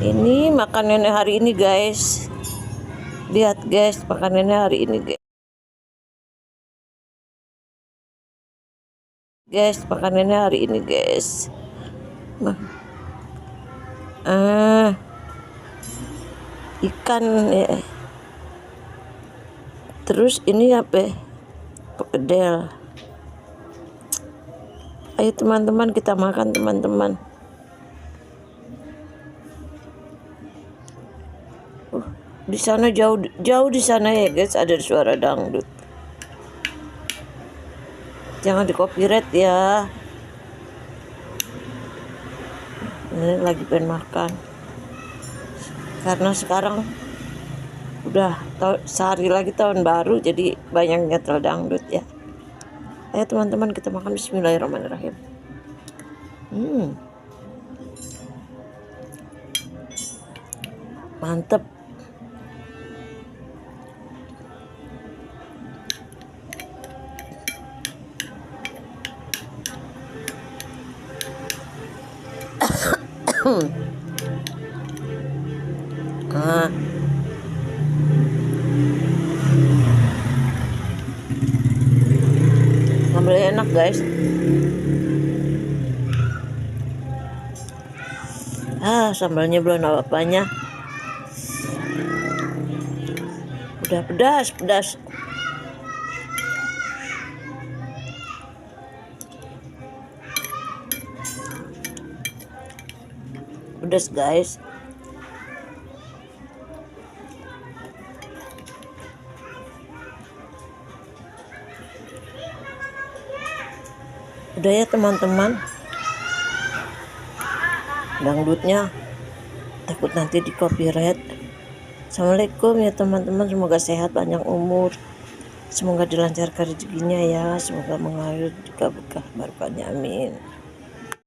Ini makanannya hari ini guys. Lihat guys, makanannya hari ini guys. Makanannya hari ini guys. Ikan ya. Terus ini apa? Perkedel. Ayo teman-teman, kita makan teman-teman. Di sana jauh di sana ya guys, ada suara dangdut. Jangan di copyright ya. Ini lagi pengen makan. Karena sekarang udah sehari lagi tahun baru, jadi banyak nyetel dangdut ya. Ayo teman-teman, kita makan. Bismillahirrahmanirrahim. Mantep. Sambalnya enak guys. Sambalnya belum apa-apanya. Udah pedas. Pedas guys. Udah ya teman-teman, dangdutnya takut nanti di copyright. Assalamualaikum ya teman-teman, semoga sehat, panjang umur, semoga dilancarkan rezekinya ya, semoga mengalir juga berkah barokahnya, amin.